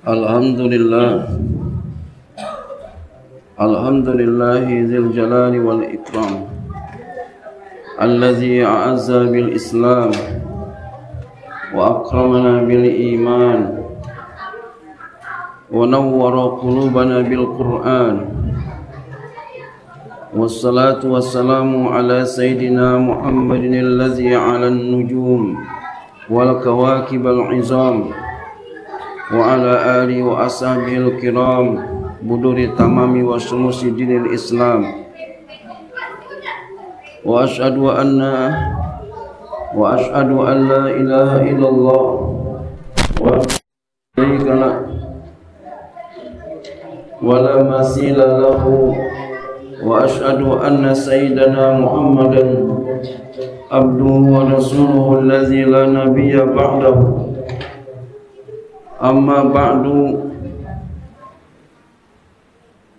Alhamdulillah, Alhamdulillahi dzil jalali wal ikram, alladzi a'azza bil Islam wa akramana bil iman wa nawwara qulubana bil Qur'an. Wassalatu wassalamu ala sayyidina Muhammadin alladzi 'ala an-nujum wal kawakib al-'izam wa ala alihi wa ashabihil kiram buduri tamami wa syumusi dinil Islam. Wa ashhadu an la ilaha illallah wa syarika lah wa la masila lahu wa ashhadu anna sayyidana Muhammadan abduhu wa rasuluhu allazi la nabiyya ba'dahu. Amma ba'du,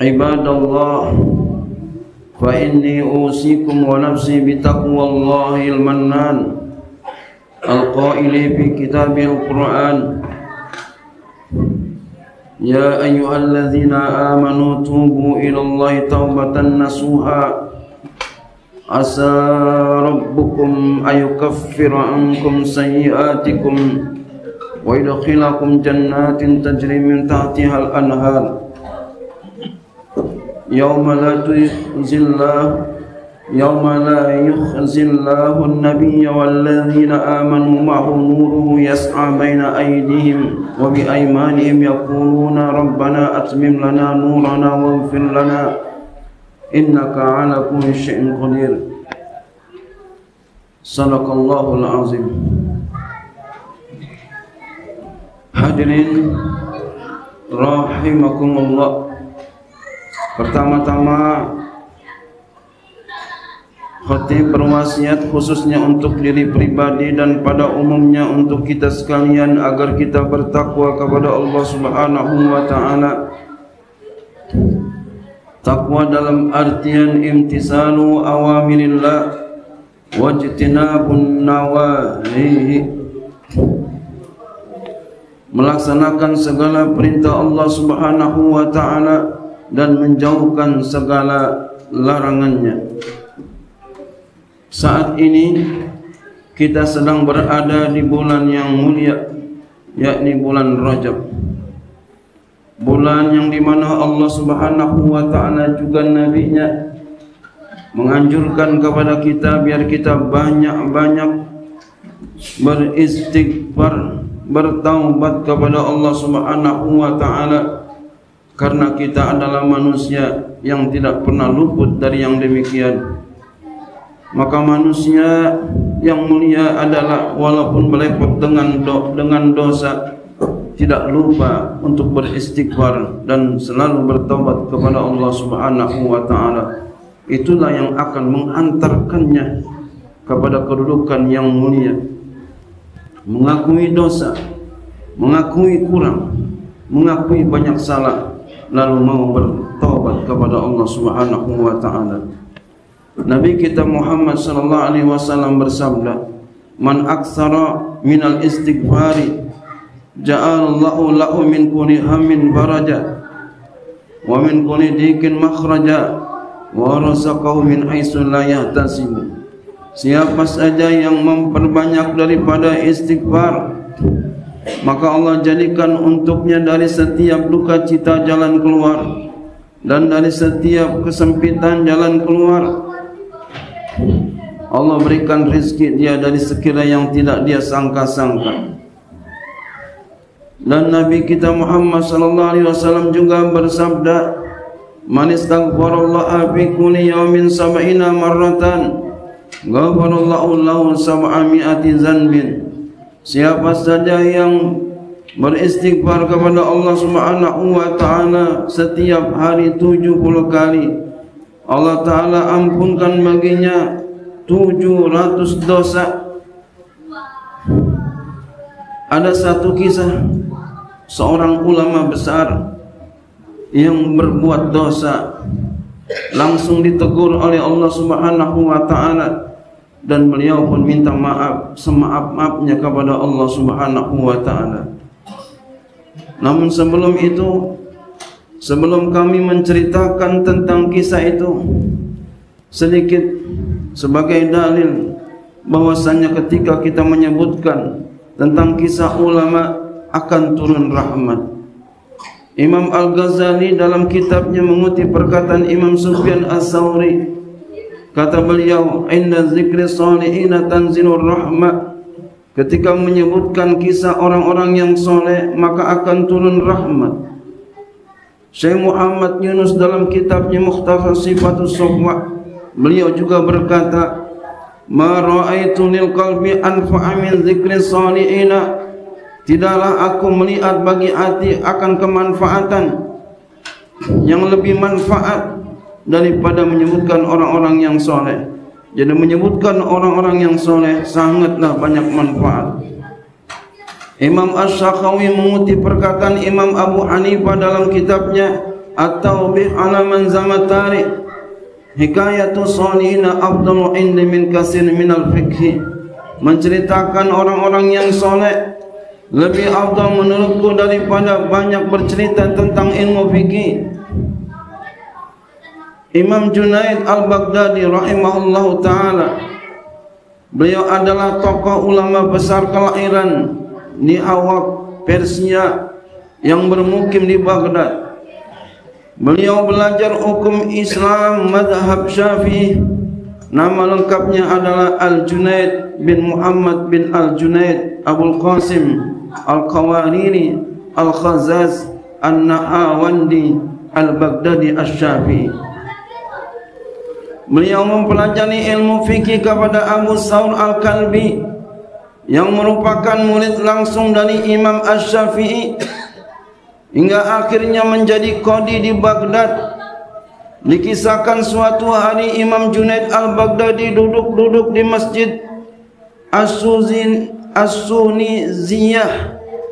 ibadallah, fa inni usikum wa nafsi bitaqwallahil mannan al-qaili fi kitabil Qur'an. Ya ayyuhalladzina amanu tubu ilallahi taubatan nasuha asa rabbukum ayukaffira ankum sayyi'atikum wa yudkhilakum jannatin tajri min tahtiha al-anhar yawma la yukhzillahu an-nabiyya walladzina amanu ma'ahu nuruhu yas'a baina aydihim wa bi aymanihim yaquluna rabbana atmim lana nurana waghfir lana innaka 'ala kulli syai'in qadir. Sadaqallahul azim. Hadirin rahimakumullah, pertama-tama khatib berwasiat khususnya untuk diri pribadi dan pada umumnya untuk kita sekalian agar kita bertakwa kepada Allah Subhanahu wa taala. Takwa dalam artian imtisalu awamirillah wajtinabun nawahihi, melaksanakan segala perintah Allah Subhanahu wa taala dan menjauhkan segala larangannya. Saat ini kita sedang berada di bulan yang mulia, yakni bulan Rajab. Bulan yang dimana Allah Subhanahu wa taala juga nabinya menganjurkan kepada kita biar kita banyak-banyak beristighfar, bertaubat kepada Allah Subhanahu wa taala, karena kita adalah manusia yang tidak pernah luput dari yang demikian. Maka manusia yang mulia adalah walaupun berlewat dengan dosa, tidak lupa untuk beristighfar dan selalu bertaubat kepada Allah Subhanahu wa taala. Itulah yang akan mengantarkannya kepada kedudukan yang mulia. Mengakui dosa, mengakui kurang, mengakui banyak salah, lalu mau bertaubat kepada Allah Subhanahu wa taala. Nabi kita Muhammad sallallahu alaihi wasallam bersabda, "Man aktsara minal istighfari ja'alallahu lahu min kulli hammin faraja wa min kulli dhiqin makhraja wa razaqahu min haitsu la yahtasib." Siapa saja yang memperbanyak daripada istighfar, maka Allah jadikan untuknya dari setiap duka cita jalan keluar, dan dari setiap kesempitan jalan keluar. Allah berikan rezeki dia dari sekiranya yang tidak dia sangka-sangka. Dan Nabi kita Muhammad sallallahu alaihi wasallam juga bersabda, "Man istaghfarallaha fi kulli yawmin 70 marratan ghafarallahu lahu 700 zanbin." Siapa saja yang beristighfar kepada Allah Subhanahu wa taala setiap hari 70 kali, Allah taala ampunkan baginya 700 dosa. Ada satu kisah seorang ulama besar yang berbuat dosa langsung ditegur oleh Allah Subhanahu wa taala dan beliau pun minta maaf semaaf-maafnya kepada Allah Subhanahu wa taala. Namun sebelum itu, sebelum kami menceritakan tentang kisah itu, sedikit sebagai dalil bahwasannya ketika kita menyebutkan tentang kisah ulama akan turun rahmat. Imam Al-Ghazali dalam kitabnya mengutip perkataan Imam Sufyan Ats-Tsauri. Kata beliau, "Inda zikri sholihina tanzilur rahmah." Ketika menyebutkan kisah orang-orang yang soleh, maka akan turun rahmat. Syekh Muhammad Yunus dalam kitabnya Mukhtasar Sifatus Sofwa, beliau juga berkata, "Ma ra'aitu lil qalbi anfa'a min dzikri sholihina." Tidaklah aku melihat bagi hati akan kemanfaatan yang lebih manfaat daripada menyebutkan orang-orang yang soleh. Jadi menyebutkan orang-orang yang soleh sangatlah banyak manfaat. Imam Asy-Syakhawi mengutip perkataan Imam Abu Hanifah dalam kitabnya At-Tawbih ala man zamatari, hikayatu sholihina afdalu indi min kasir minal fikhi. Menceritakan orang-orang yang soleh lebih afdal menurutku daripada banyak bercerita tentang ilmu fikih. Imam Junaid Al-Baghdadi rahimahullahu ta'ala, beliau adalah tokoh ulama besar kelahiran di Awak, Persia, yang bermukim di Baghdad. Beliau belajar hukum Islam mazhab Syafi'i. Nama lengkapnya adalah Al-Junaid bin Muhammad bin Al-Junaid Abul Qasim Al-Qawariri Al-Khazaz An-Nahawandi Al-Baghdadi Asy-Syafi'i. Beliau mempelajari ilmu fikih kepada Abu Thawr Al-Kalbi yang merupakan murid langsung dari Imam Asy-Syafi'i, hingga akhirnya menjadi qadhi di Baghdad. Dikisahkan suatu hari Imam Junaid Al-Baghdadi duduk-duduk di masjid As-Suniziyah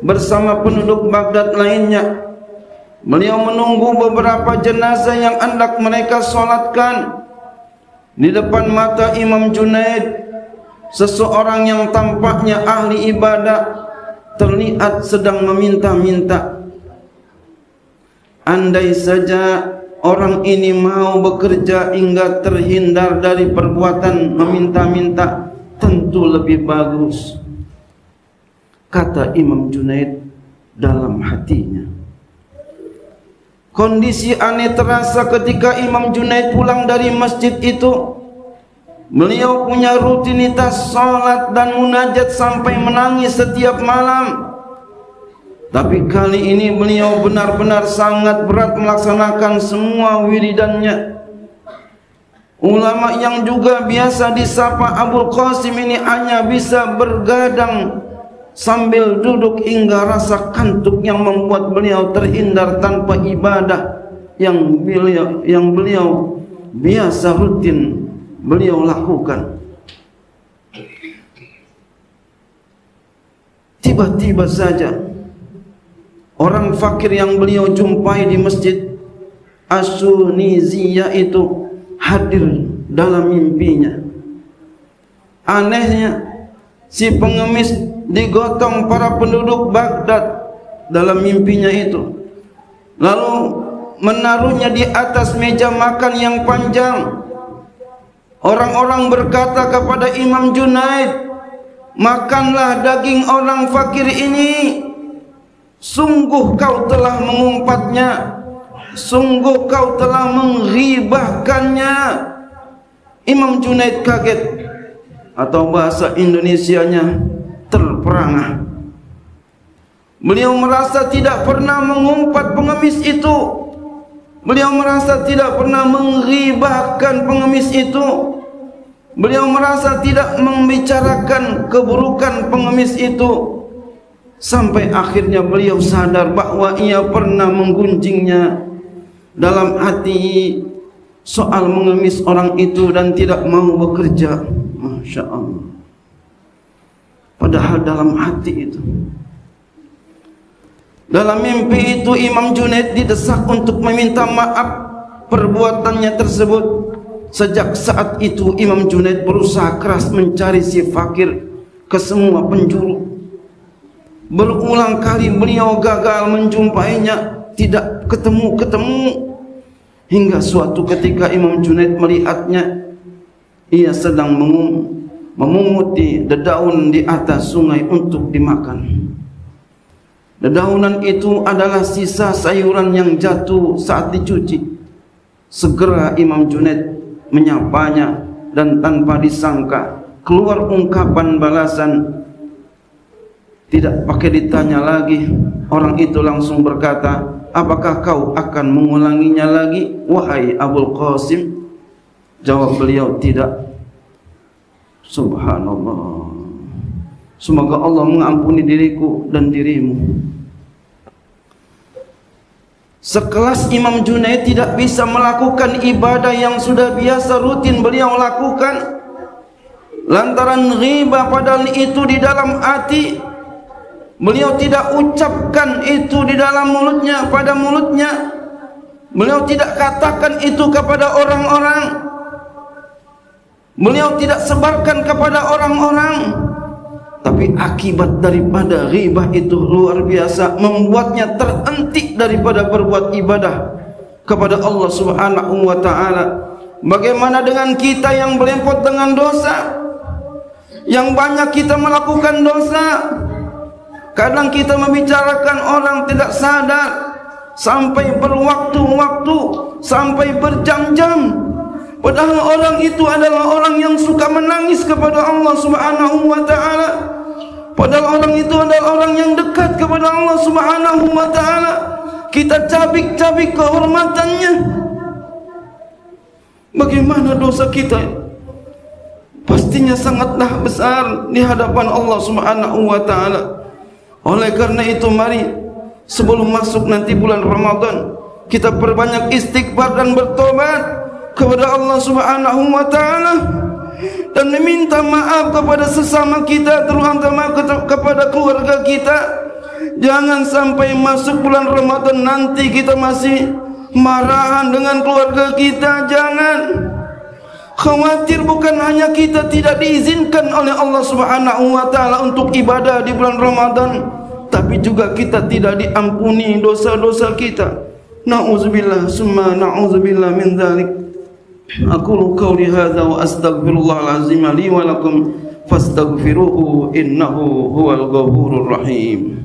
bersama penduduk Baghdad lainnya. Beliau menunggu beberapa jenazah yang hendak mereka solatkan. Di depan mata Imam Junaid, seseorang yang tampaknya ahli ibadah terlihat sedang meminta-minta. Andai saja orang ini mau bekerja hingga terhindar dari perbuatan meminta-minta, tentu lebih bagus, kata Imam Junaid dalam hatinya. Kondisi aneh terasa ketika Imam Junaid pulang dari masjid itu. Beliau punya rutinitas salat dan munajat sampai menangis setiap malam. Tapi kali ini beliau benar-benar sangat berat melaksanakan semua wiridannya. Ulama yang juga biasa disapa Abul Qasim ini hanya bisa bergadang sambil duduk hingga rasa kantuk yang membuat beliau terhindar tanpa ibadah yang beliau biasa rutin beliau lakukan. Tiba-tiba saja orang fakir yang beliau jumpai di masjid As-Suniziyah itu hadir dalam mimpinya. Anehnya, si pengemis digotong para penduduk Baghdad dalam mimpinya itu, lalu menaruhnya di atas meja makan yang panjang. Orang-orang berkata kepada Imam Junaid, "Makanlah daging orang fakir ini. Sungguh kau telah mengumpatnya, sungguh kau telah menghibahkannya." Imam Junaid kaget, atau bahasa Indonesianya terperangah. Beliau merasa tidak pernah mengumpat pengemis itu. Beliau merasa tidak pernah menghibahkan pengemis itu. Beliau merasa tidak membicarakan keburukan pengemis itu. Sampai akhirnya beliau sadar bahwa ia pernah menggunjingnya dalam hati soal mengemis orang itu dan tidak mau bekerja. Masya Allah. Padahal dalam hati itu, dalam mimpi itu Imam Junaid didesak untuk meminta maaf perbuatannya tersebut. Sejak saat itu Imam Junaid berusaha keras mencari si fakir ke semua penjuru. Berulang kali beliau gagal menjumpainya, tidak ketemu-ketemu. Hingga suatu ketika Imam Junaid melihatnya, ia sedang memunguti dedaun di atas sungai untuk dimakan. Dedaunan itu adalah sisa sayuran yang jatuh saat dicuci. Segera Imam Junaid menyapanya dan tanpa disangka keluar ungkapan balasan. Tidak pakai ditanya lagi, orang itu langsung berkata, apakah kau akan mengulanginya lagi, wahai Abul Qasim? Jawab beliau, tidak. Subhanallah. Semoga Allah mengampuni diriku dan dirimu. Sekelas Imam Junaid tidak bisa melakukan ibadah yang sudah biasa rutin beliau lakukan, lantaran ghibah, padahal itu di dalam hati. Beliau tidak ucapkan itu di dalam mulutnya, pada mulutnya. Beliau tidak katakan itu kepada orang-orang. Beliau tidak sebarkan kepada orang-orang. Tapi akibat daripada ghibah itu luar biasa, membuatnya terentik daripada berbuat ibadah kepada Allah Subhanahu wa ta'ala. Bagaimana dengan kita yang berlempot dengan dosa? Yang banyak kita melakukan dosa. Kadang kita membicarakan orang tidak sadar, sampai berwaktu-waktu, sampai berjam-jam. Padahal orang itu adalah orang yang suka menangis kepada Allah Subhanahu wa ta'ala. Padahal orang itu adalah orang yang dekat kepada Allah Subhanahu wa ta'ala. Kita cabik-cabik kehormatannya. Bagaimana dosa kita? Pastinya sangatlah besar di hadapan Allah Subhanahu wa ta'ala. Oleh karena itu, mari sebelum masuk nanti bulan Ramadan, kita perbanyak istighfar dan bertobat kepada Allah Subhanahu wa ta'ala, dan meminta maaf kepada sesama kita, terutama kepada keluarga kita. Jangan sampai masuk bulan Ramadan nanti kita masih marahan dengan keluarga kita. Jangan khawatir, bukan hanya kita tidak diizinkan oleh Allah Subhanahu wa ta'ala untuk ibadah di bulan Ramadan, tapi juga kita tidak diampuni dosa-dosa kita. Na'udzubillah summa na'udzubillah min dzalik. Aqulu qawli hadza wa astaghfirullahal azim li wa lakum fastaghfiruhu innahu huwal ghafurur rahim.